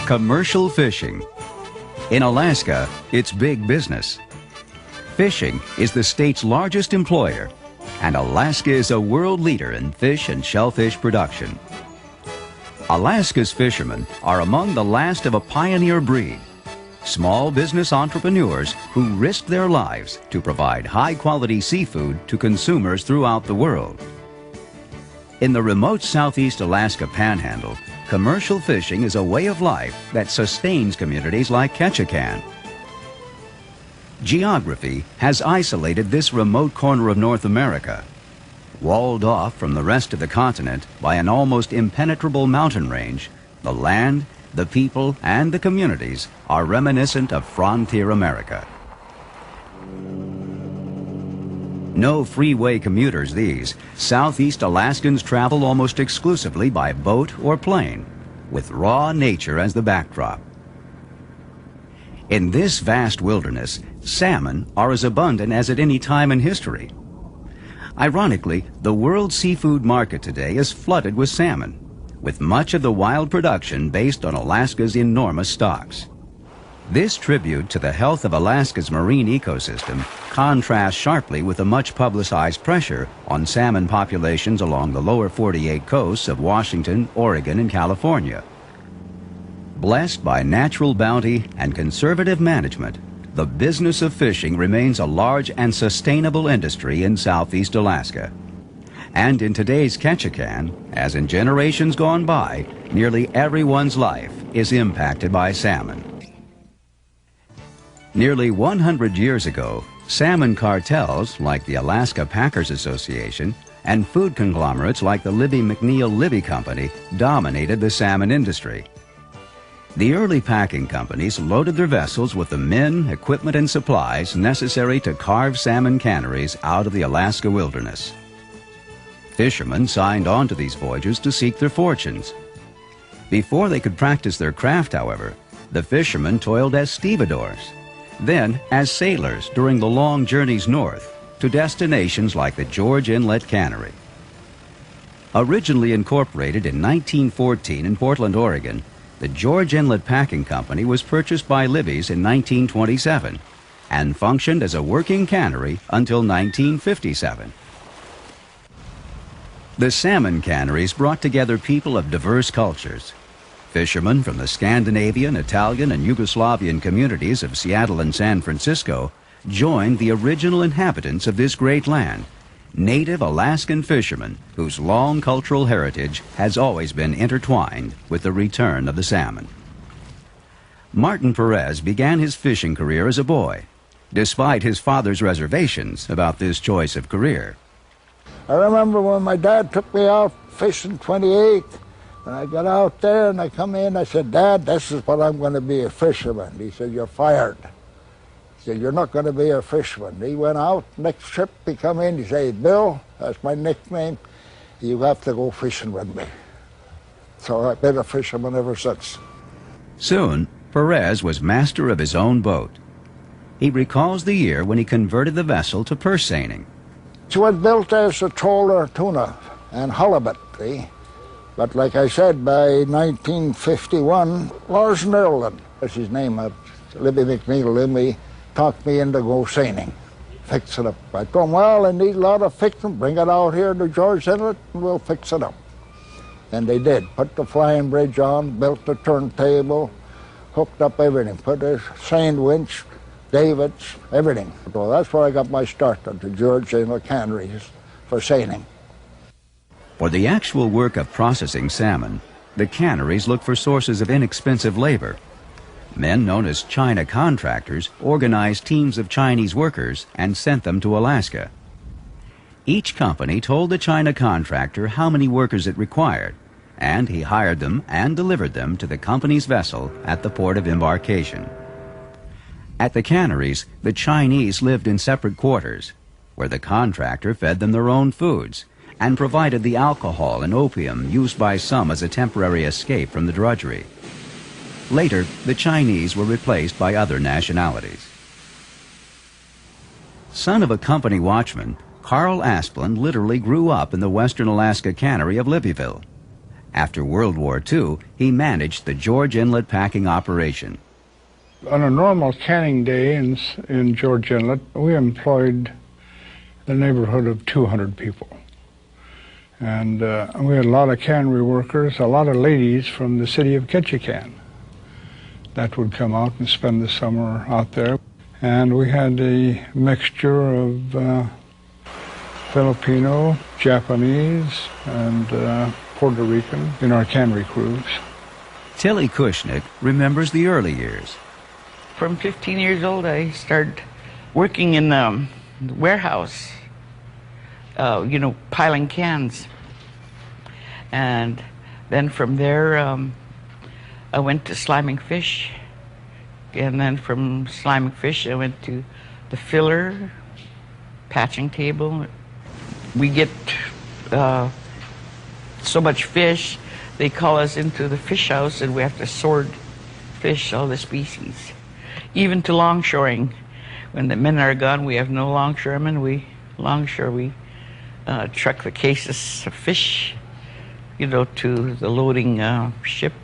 Commercial fishing. In Alaska, it's big business. Fishing is the state's largest employer, and Alaska is a world leader in fish and shellfish production. Alaska's fishermen are among the last of a pioneer breed, small business entrepreneurs who risk their lives to provide high-quality seafood to consumers throughout the world. In the remote southeast Alaska Panhandle, commercial fishing is a way of life that sustains communities like Ketchikan. Geography has isolated this remote corner of North America. Walled off from the rest of the continent by an almost impenetrable mountain range, the land, the people, and the communities are reminiscent of frontier America. No freeway commuters these. Southeast Alaskans travel almost exclusively by boat or plane, with raw nature as the backdrop. In this vast wilderness, salmon are as abundant as at any time in history. Ironically, the world seafood market today is flooded with salmon, with much of the wild production based on Alaska's enormous stocks. This tribute to the health of Alaska's marine ecosystem contrasts sharply with the much publicized pressure on salmon populations along the lower 48 coasts of Washington, Oregon, and California. Blessed by natural bounty and conservative management, the business of fishing remains a large and sustainable industry in southeast Alaska. And in today's Ketchikan, as in generations gone by, nearly everyone's life is impacted by salmon. Nearly 100 years ago, salmon cartels like the Alaska Packers Association and food conglomerates like the Libby McNeil Libby Company dominated the salmon industry. The early packing companies loaded their vessels with the men, equipment, and supplies necessary to carve salmon canneries out of the Alaska wilderness. Fishermen signed on to these voyages to seek their fortunes. Before they could practice their craft, however, the fishermen toiled as stevedores, then as sailors during the long journeys north to destinations like the George Inlet Cannery. Originally incorporated in 1914 in Portland, Oregon, the George Inlet Packing Company was purchased by Libby's in 1927 and functioned as a working cannery until 1957. The salmon canneries brought together people of diverse cultures. Fishermen from the Scandinavian, Italian, and Yugoslavian communities of Seattle and San Francisco joined the original inhabitants of this great land, native Alaskan fishermen whose long cultural heritage has always been intertwined with the return of the salmon. Martin Perez began his fishing career as a boy, despite his father's reservations about this choice of career. I remember when my dad took me out fishing 28, and I got out there and I come in, I said, "Dad, this is what I'm going to be, a fisherman." He said, "You're fired." He said, "You're not going to be a fisherman." He went out, next trip he come in, he said, "Bill," that's my nickname, "you have to go fishing with me." So I've been a fisherman ever since. Soon, Perez was master of his own boat. He recalls the year when he converted the vessel to purse seining. It was built as a trawler tuna and halibut, see? But like I said, by 1951, Lars Nerlin, that's his name, Libby McNeil Libby, talked me into go seining, fix it up. I told him, "Well, I need a lot of fixing, bring it out here to George Inlet and we'll fix it up." And they did, put the flying bridge on, built the turntable, hooked up everything, put a seine winch, davits, everything. So that's where I got my start at the George Inlet canneries for seining. For the actual work of processing salmon, the canneries look for sources of inexpensive labor. Men known as China contractors organized teams of Chinese workers and sent them to Alaska. Each company told the China contractor how many workers it required, and he hired them and delivered them to the company's vessel at the port of embarkation. At the canneries, the Chinese lived in separate quarters, where the contractor fed them their own foods and provided the alcohol and opium used by some as a temporary escape from the drudgery. Later, the Chinese were replaced by other nationalities. Son of a company watchman, Carl Asplund literally grew up in the western Alaska cannery of Libbyville. After World War II, he managed the George Inlet packing operation. On a normal canning day in George Inlet, we employed the neighborhood of 200 people. And we had a lot of cannery workers, a lot of ladies from the city of Ketchikan that would come out and spend the summer out there. And we had a mixture of Filipino, Japanese, and Puerto Rican in our cannery crews. Tilly Kushnick remembers the early years. From 15 years old, I started working in the warehouse, piling cans. And then from there, I went to sliming fish. And then from sliming fish, I went to the filler, patching table. We get so much fish, they call us into the fish house and we have to sort fish, all the species. Even to longshoring. When the men are gone, we have no longshoremen. We longshore, we truck the cases of fish, to the loading ship.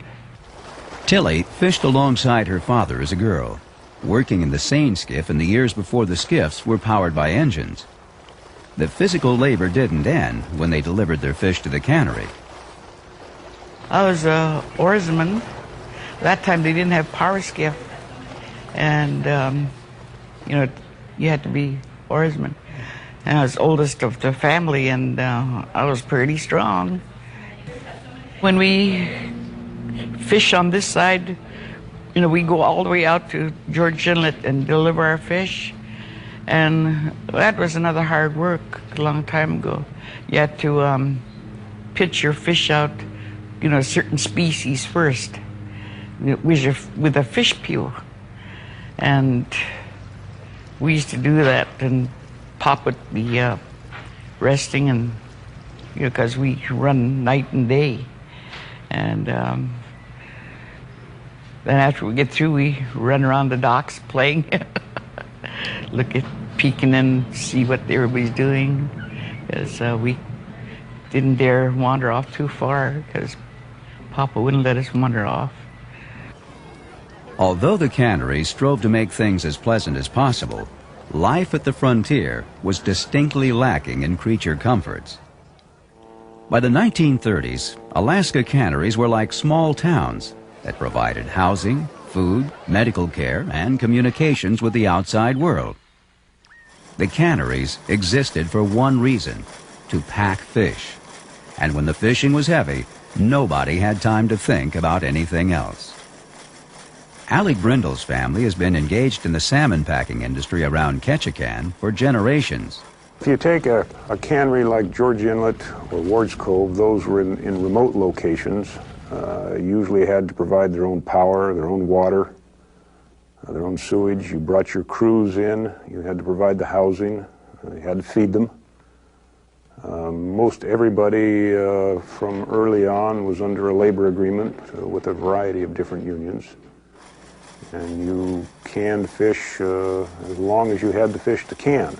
Tilly fished alongside her father as a girl, working in the seine skiff in the years before the skiffs were powered by engines. The physical labor didn't end when they delivered their fish to the cannery. I was an oarsman. That time they didn't have power skiff. And, you had to be oarsman. And I was oldest of the family, and I was pretty strong. When we fish on this side, we go all the way out to George Inlet and deliver our fish. And that was another hard work a long time ago. You had to pitch your fish out, certain species first with a fish peel. And we used to do that, and Pop would be resting, and because we run night and day. And then after we get through, we run around the docks playing, peeking and see what everybody's doing, because we didn't dare wander off too far, because Papa wouldn't let us wander off. Although the cannery strove to make things as pleasant as possible, life at the frontier was distinctly lacking in creature comforts. By the 1930s, Alaska canneries were like small towns that provided housing, food, medical care, and communications with the outside world. The canneries existed for one reason: to pack fish. And when the fishing was heavy, nobody had time to think about anything else. Alec Brindle's family has been engaged in the salmon packing industry around Ketchikan for generations. If you take a cannery like George Inlet or Ward's Cove, those were in remote locations, usually had to provide their own power, their own water, their own sewage. You brought your crews in, you had to provide the housing, you had to feed them. Most everybody from early on was under a labor agreement with a variety of different unions. And you canned fish as long as you had the fish to can.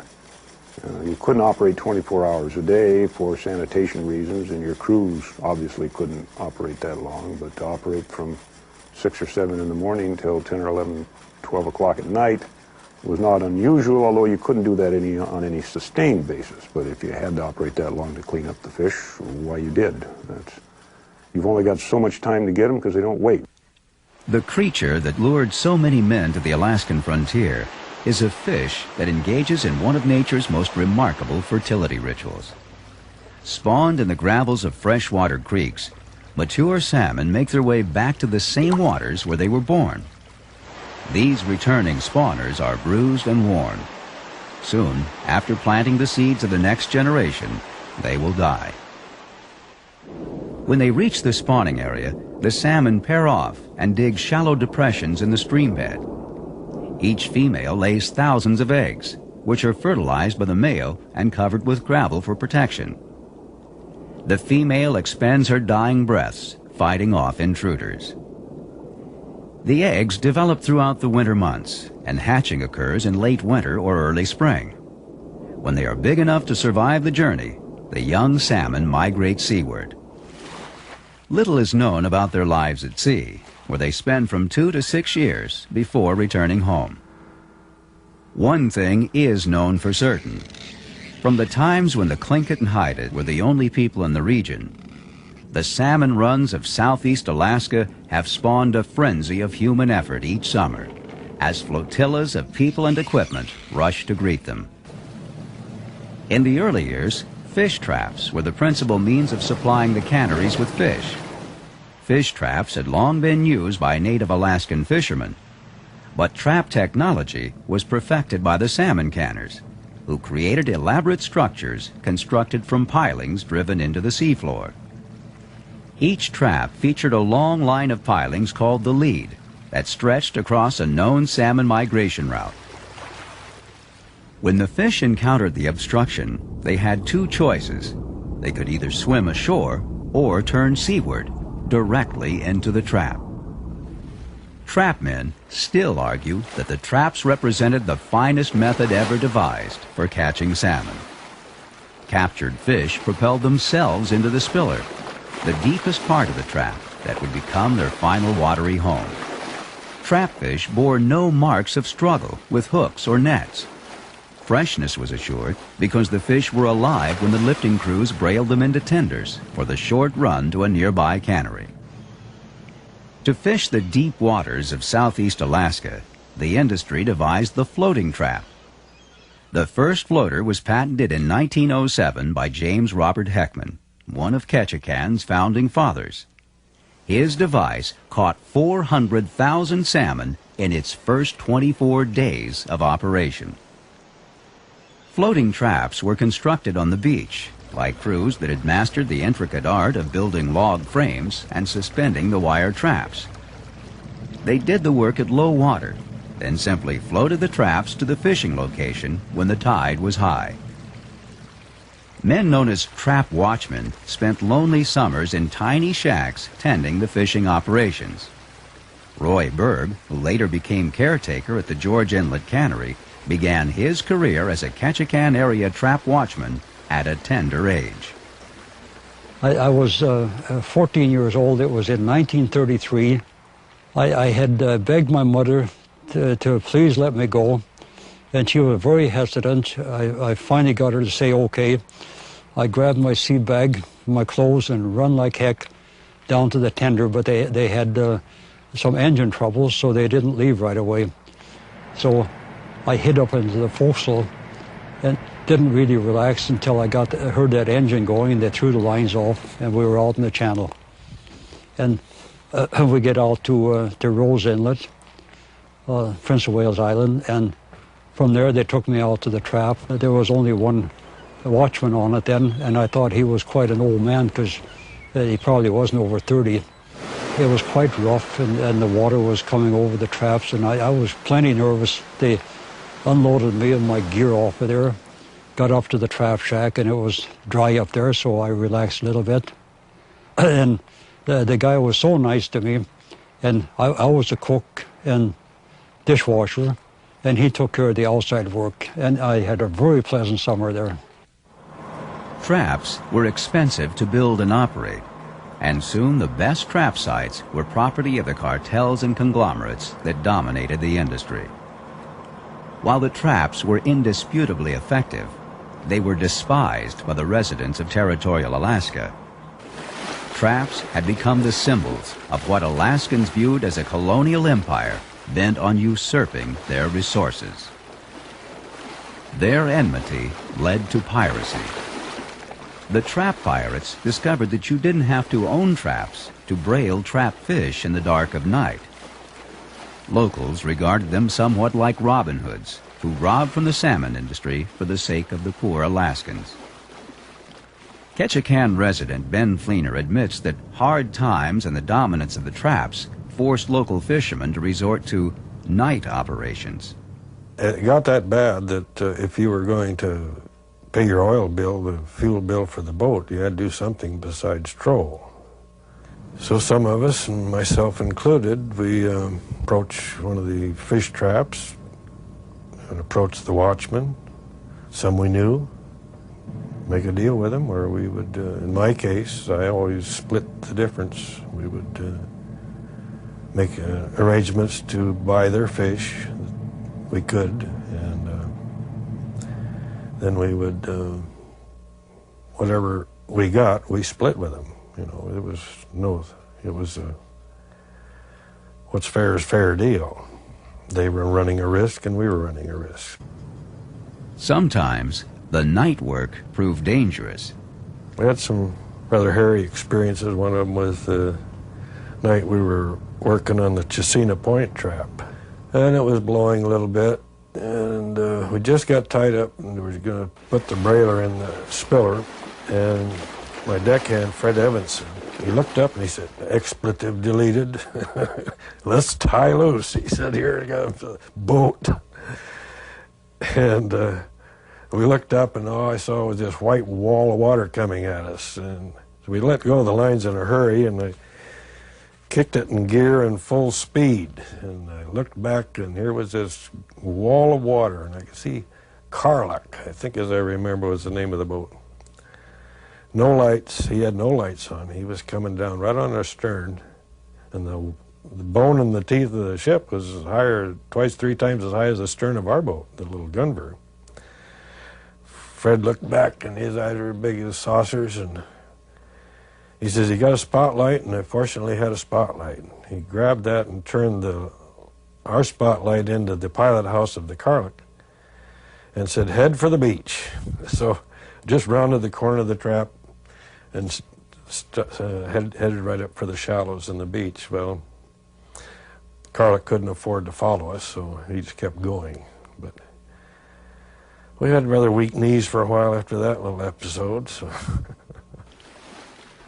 You couldn't operate 24 hours a day for sanitation reasons, and your crews obviously couldn't operate that long, but to operate from 6 or 7 in the morning till 10 or 11, 12 o'clock at night was not unusual, although you couldn't do that on any sustained basis. But if you had to operate that long to clean up the fish, why, you did. You've only got so much time to get them because they don't wait. The creature that lured so many men to the Alaskan frontier is a fish that engages in one of nature's most remarkable fertility rituals. Spawned in the gravels of freshwater creeks, mature salmon make their way back to the same waters where they were born. These returning spawners are bruised and worn. Soon, after planting the seeds of the next generation, they will die. When they reach the spawning area, the salmon pair off and dig shallow depressions in the stream bed. Each female lays thousands of eggs, which are fertilized by the male and covered with gravel for protection. The female expends her dying breaths, fighting off intruders. The eggs develop throughout the winter months, and hatching occurs in late winter or early spring. When they are big enough to survive the journey, the young salmon migrate seaward. Little is known about their lives at sea, where they spend from 2 to 6 years before returning home. One thing is known for certain. From the times when the Tlingit and Haida were the only people in the region, the salmon runs of southeast Alaska have spawned a frenzy of human effort each summer as flotillas of people and equipment rush to greet them. In the early years, fish traps were the principal means of supplying the canneries with fish. Fish traps had long been used by native Alaskan fishermen, but trap technology was perfected by the salmon canners, who created elaborate structures constructed from pilings driven into the seafloor. Each trap featured a long line of pilings called the lead that stretched across a known salmon migration route. When the fish encountered the obstruction, they had two choices. They could either swim ashore or turn seaward, directly into the trap. Trapmen still argue that the traps represented the finest method ever devised for catching salmon. Captured fish propelled themselves into the spiller, the deepest part of the trap that would become their final watery home. Trapfish bore no marks of struggle with hooks or nets. Freshness was assured because the fish were alive when the lifting crews brailed them into tenders for the short run to a nearby cannery. To fish the deep waters of southeast Alaska, the industry devised the floating trap. The first floater was patented in 1907 by James Robert Heckman, one of Ketchikan's founding fathers. His device caught 400,000 salmon in its first 24 days of operation. Floating traps were constructed on the beach, like crews that had mastered the intricate art of building log frames and suspending the wire traps. They did the work at low water, then simply floated the traps to the fishing location when the tide was high. Men known as trap watchmen spent lonely summers in tiny shacks tending the fishing operations. Roy Berg, who later became caretaker at the George Inlet Cannery, began his career as a Ketchikan area trap watchman at a tender age. I was 14 years old. It was in 1933. I had begged my mother to please let me go, and she was very hesitant. I finally got her to say okay. I grabbed my sea bag, my clothes, and run like heck down to the tender, but they had some engine troubles, so they didn't leave right away. So I hid up into the forecastle and didn't really relax until I heard that engine going, and they threw the lines off, and we were out in the channel. And we get out to Rose Inlet, Prince of Wales Island, and from there they took me out to the trap. There was only one watchman on it then, and I thought he was quite an old man because he probably wasn't over 30. It was quite rough, and the water was coming over the traps, and I was plenty nervous. They unloaded me and my gear off of there, got up to the trap shack, and it was dry up there, so I relaxed a little bit. And the guy was so nice to me, and I was a cook and dishwasher, and he took care of the outside work, and I had a very pleasant summer there. Traps were expensive to build and operate, and soon the best trap sites were property of the cartels and conglomerates that dominated the industry. While the traps were indisputably effective, they were despised by the residents of territorial Alaska. Traps had become the symbols of what Alaskans viewed as a colonial empire bent on usurping their resources. Their enmity led to piracy. The trap pirates discovered that you didn't have to own traps to brail trap fish in the dark of night. Locals regarded them somewhat like Robin Hoods, who robbed from the salmon industry for the sake of the poor Alaskans. Ketchikan resident Ben Fleener admits that hard times and the dominance of the traps forced local fishermen to resort to night operations. It got that bad that if you were going to pay your oil bill, the fuel bill for the boat, you had to do something besides troll. So some of us, and myself included, we approached one of the fish traps and approached the watchman, some we knew, make a deal with them where we would, in my case, I always split the difference. We would make arrangements to buy their fish. We could, and then we would, whatever we got, we split with them. You know, it was what's fair is fair deal. They were running a risk and we were running a risk. Sometimes the night work proved dangerous. We had some rather hairy experiences. One of them was the night we were working on the Chesina Point trap. And it was blowing a little bit, and we just got tied up and we were going to put the brailer in the spiller. And my deckhand, Fred Evanson, he looked up and he said, "Expletive deleted. Let's tie loose." He said, "Here comes a boat." And we looked up and all I saw was this white wall of water coming at us. And so we let go of the lines in a hurry, and I kicked it in gear and full speed. And I looked back, and here was this wall of water, and I could see Carlock, I think as I remember was the name of the boat. No lights. He had no lights on. He was coming down right on our stern, and the bone in the teeth of the ship was higher, twice, 3 times as high as the stern of our boat, the little Gunver. Fred looked back, and his eyes were big as saucers, and he says, "You got a spotlight?" And I fortunately had a spotlight. He grabbed that and turned our spotlight into the pilot house of the Carlock and said, "Head for the beach." So just rounded the corner of the trap and headed right up for the shallows in the beach. Well, Carlock couldn't afford to follow us, so he just kept going. But we had rather weak knees for a while after that little episode. So.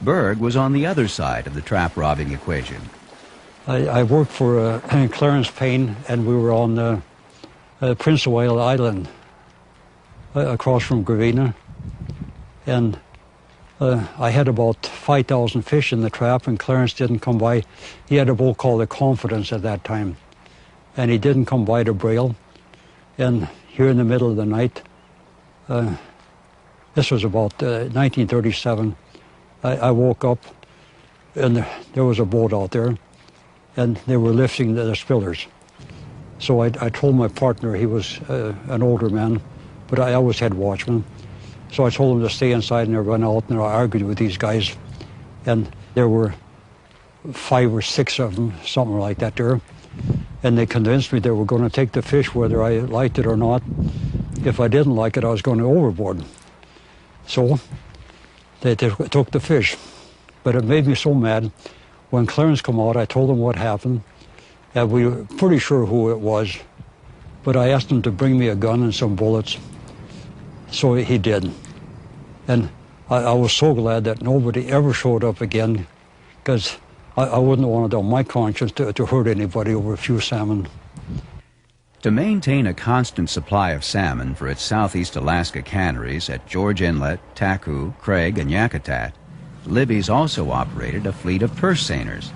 Berg was on the other side of the trap robbing equation. I worked for Clarence Payne, and we were on Prince of Wales Island, across from Gravina. And I had about 5,000 fish in the trap, and Clarence didn't come by. He had a boat called the Confidence at that time, and he didn't come by to brail. And here in the middle of the night, this was about 1937, I woke up, and there was a boat out there, and they were lifting the spillers. So I told my partner, he was an older man, but I always had watchmen. So I told him to stay inside, and I ran out and I argued with these guys. And there were 5 or 6 of them, something like that there. And they convinced me they were going to take the fish whether I liked it or not. If I didn't like it, I was going to overboard. So they took the fish. But it made me so mad. When Clarence came out, I told him what happened. And we were pretty sure who it was. But I asked him to bring me a gun and some bullets. So he did. And I was so glad that nobody ever showed up again, because I wouldn't want it on my conscience to hurt anybody over a few salmon. To maintain a constant supply of salmon for its southeast Alaska canneries at George Inlet, Taku, Craig, and Yakutat, Libby's also operated a fleet of purse seiners.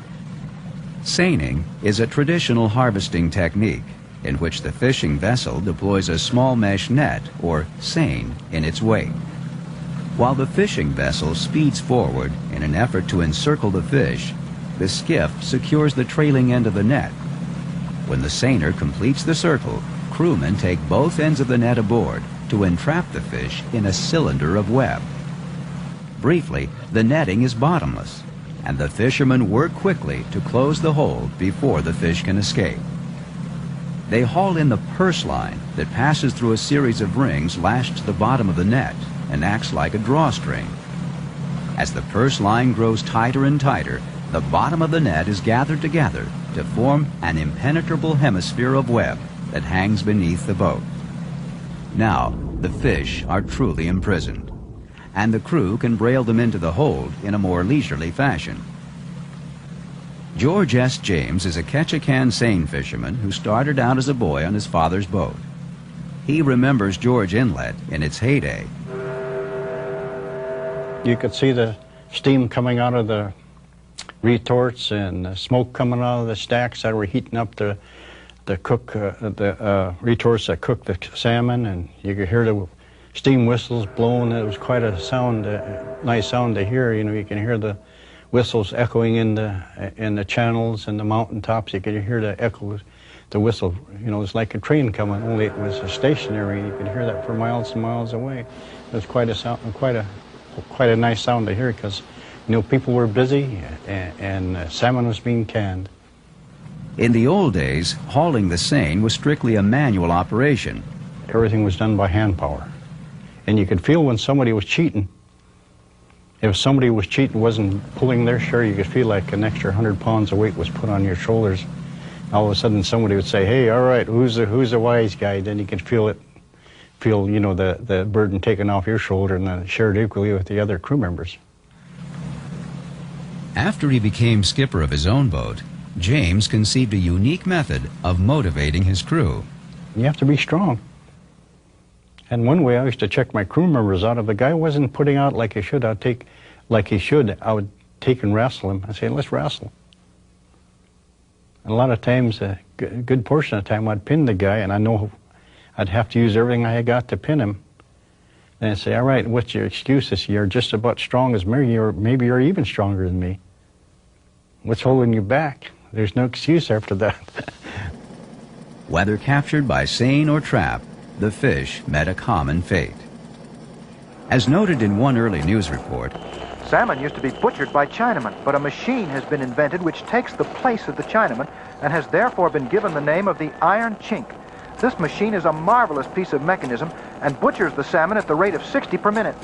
Seining is a traditional harvesting technique in which the fishing vessel deploys a small mesh net, or seine, in its wake. While the fishing vessel speeds forward in an effort to encircle the fish, the skiff secures the trailing end of the net. When the seiner completes the circle, crewmen take both ends of the net aboard to entrap the fish in a cylinder of web. Briefly, the netting is bottomless, and the fishermen work quickly to close the hold before the fish can escape. They haul in the purse line that passes through a series of rings lashed to the bottom of the net and acts like a drawstring. As the purse line grows tighter and tighter, the bottom of the net is gathered together to form an impenetrable hemisphere of web that hangs beneath the boat. Now, the fish are truly imprisoned, and the crew can brail them into the hold in a more leisurely fashion. George S. James is a Ketchikan seine fisherman who started out as a boy on his father's boat. He remembers George Inlet in its heyday. You could see the steam coming out of the retorts and the smoke coming out of the stacks that were heating up the retorts that cooked the salmon, and you could hear the steam whistles blowing. It was quite a sound, nice sound to hear. You know, you can hear the whistles echoing in the channels and the mountaintops. You could hear the echoes, the whistle. You know, it was like a train coming, only it was stationary. You could hear that for miles and miles away. It was quite a sound, quite a nice sound to hear, because, you know, people were busy and salmon was being canned. In the old days, hauling the seine was strictly a manual operation. Everything was done by hand power. And you could feel when somebody was cheating. If somebody was cheating, wasn't pulling their share, you could feel like an extra 100 pounds of weight was put on your shoulders. All of a sudden somebody would say, hey, all right, who's the wise guy? Then you could feel, you know, the burden taken off your shoulder and then shared equally with the other crew members. After he became skipper of his own boat, James conceived a unique method of motivating his crew. You have to be strong. And one way I used to check my crew members out, if a guy wasn't putting out like he should, I would take and wrestle him. I'd say, let's wrestle. And a lot of times, a good portion of the time, I'd pin the guy, and I know I'd have to use everything I had got to pin him. Then I'd say, all right, what's your excuse? You're just about strong as me, or maybe you're even stronger than me. What's holding you back? There's no excuse after that. Whether captured by seine or trap, the fish met a common fate. As noted in one early news report, salmon used to be butchered by Chinamen, but a machine has been invented which takes the place of the Chinaman and has therefore been given the name of the iron chink. This machine is a marvelous piece of mechanism and butchers the salmon at the rate of 60 per minute.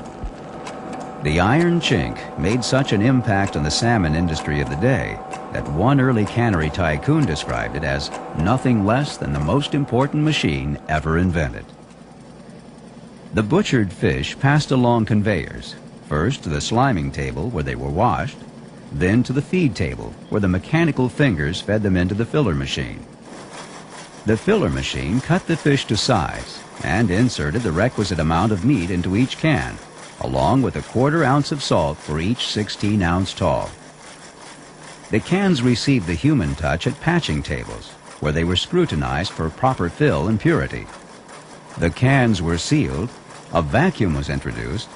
The iron chink made such an impact on the salmon industry of the day that one early cannery tycoon described it as nothing less than the most important machine ever invented. The butchered fish passed along conveyors, first to the sliming table where they were washed, then to the feed table where the mechanical fingers fed them into the filler machine. The filler machine cut the fish to size and inserted the requisite amount of meat into each can, along with a 1/4 ounce of salt for each 16-ounce tall. The cans received the human touch at patching tables, where they were scrutinized for proper fill and purity. The cans were sealed, a vacuum was introduced,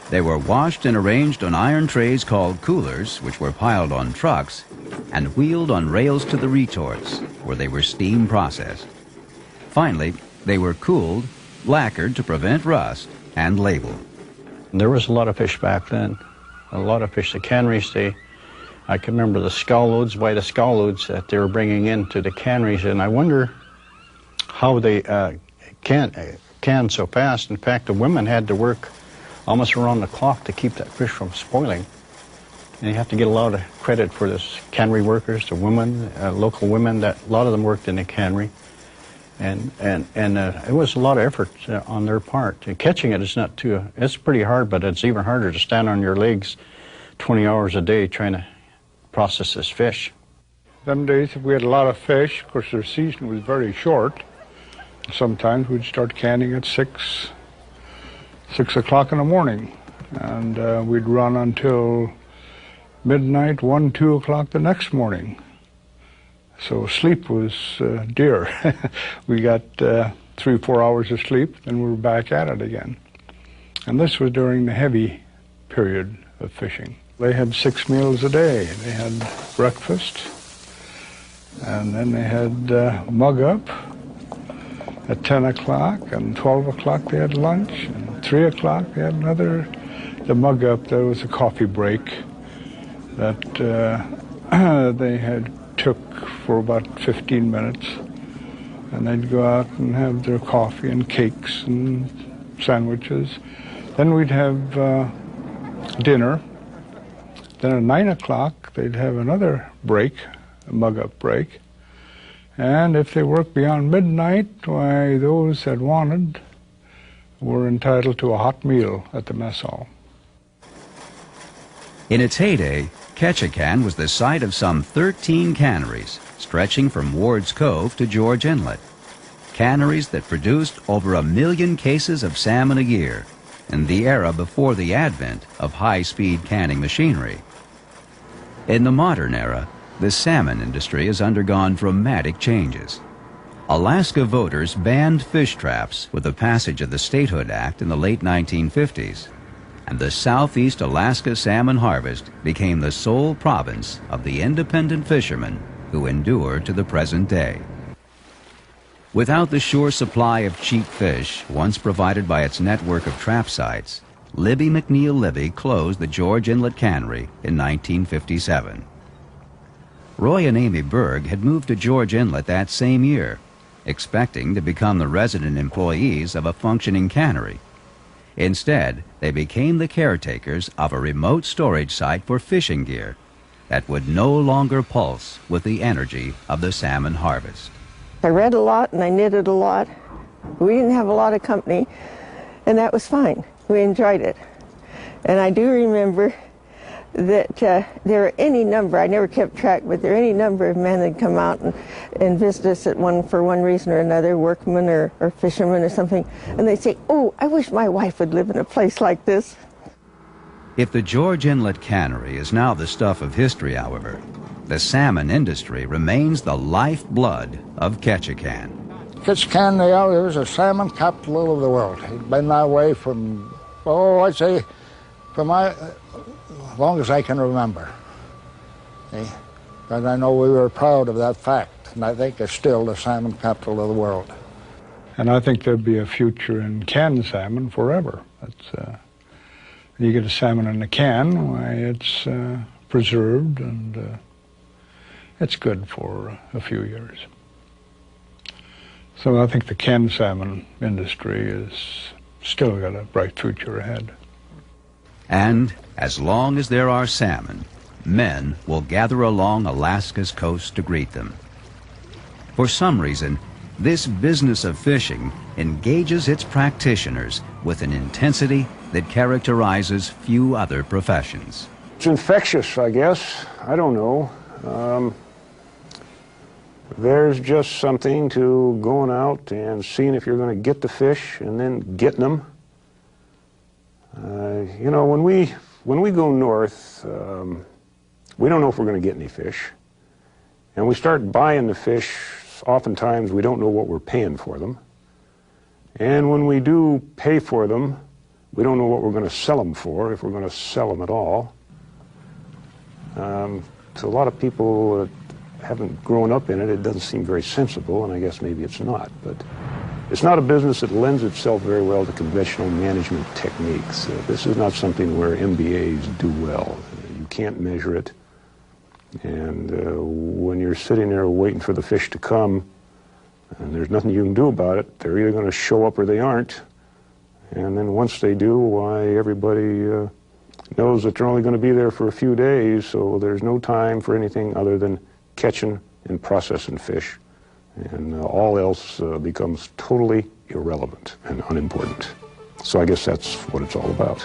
they were washed and arranged on iron trays called coolers, which were piled on trucks, and wheeled on rails to the retorts, where they were steam processed. Finally, they were cooled, lacquered to prevent rust, and labeled. There was a lot of fish back then. A lot of fish. The canneries, I can remember the scow loads by the scow loads that they were bringing into the canneries, and I wonder how they can so fast. In fact, the women had to work almost around the clock to keep that fish from spoiling. And you have to get a lot of credit for this cannery workers, the women, local women, that a lot of them worked in the cannery. And it was a lot of effort on their part. And catching it is not too, it's pretty hard, but it's even harder to stand on your legs 20 hours a day trying to process this fish. Them days, if we had a lot of fish, of course their season was very short. Sometimes we'd start canning at 6 o'clock in the morning, and we'd run until midnight, 1, 2 o'clock the next morning. So sleep was dear. We got 3 or 4 hours of sleep, then we were back at it again. And this was during the heavy period of fishing. They had 6 meals a day. They had breakfast, and then they had mug up at 10 o'clock, and 12 o'clock they had lunch, and 3 o'clock they had another, the mug up. There was a coffee break that they had took for about 15 minutes, and they'd go out and have their coffee and cakes and sandwiches. Then we'd have dinner. Then at 9 o'clock they'd have another break, a mug-up break. And if they worked beyond midnight, why, those that wanted were entitled to a hot meal at the mess hall. In its heyday, Ketchikan was the site of some 13 canneries, stretching from Ward's Cove to George Inlet. Canneries that produced over 1 million cases of salmon a year, in the era before the advent of high-speed canning machinery. In the modern era, the salmon industry has undergone dramatic changes. Alaska voters banned fish traps with the passage of the Statehood Act in the late 1950s, and the Southeast Alaska salmon harvest became the sole province of the independent fishermen who endure to the present day. Without the sure supply of cheap fish once provided by its network of trap sites, Libby McNeil Libby closed the George Inlet Cannery in 1957. Roy and Amy Berg had moved to George Inlet that same year, expecting to become the resident employees of a functioning cannery. Instead, they became the caretakers of a remote storage site for fishing gear that would no longer pulse with the energy of the salmon harvest. I read a lot and I knitted a lot. We didn't have a lot of company, and that was fine. We enjoyed it. And I do remember that there were any number, I never kept track, but there were any number of men that come out and visit us for one reason or another, workmen or fishermen or something, and they say, "Oh, I wish my wife would live in a place like this." If the George Inlet Cannery is now the stuff of history, however, the salmon industry remains the lifeblood of Ketchikan. Ketchikan, it was a salmon capital of the world. It's been that way from, I'd say, from as long as I can remember. And I know we were proud of that fact, and I think it's still the salmon capital of the world. And I think there'll be a future in canned salmon forever. You get a salmon in a can, why it's preserved, and it's good for a few years. So I think the canned salmon industry is still got a bright future ahead. And as long as there are salmon, men will gather along Alaska's coast to greet them. For some reason, this business of fishing engages its practitioners with an intensity that characterizes few other professions. It's infectious, I guess. I don't know. There's just something to going out and seeing if you're going to get the fish and then getting them. You know, when we go north, we don't know if we're going to get any fish. And we start buying the fish, oftentimes we don't know what we're paying for them. And when we do pay for them, we don't know what we're going to sell them for, if we're going to sell them at all. To a lot of people haven't grown up in it, it doesn't seem very sensible, and I guess maybe it's not. But it's not a business that lends itself very well to conventional management techniques. This is not something where MBAs do well. You can't measure it. And when you're sitting there waiting for the fish to come, and there's nothing you can do about it, they're either going to show up or they aren't. And then once they do, why, everybody knows that they're only going to be there for a few days, so there's no time for anything other than catching and processing fish. And all else becomes totally irrelevant and unimportant. So I guess that's what it's all about.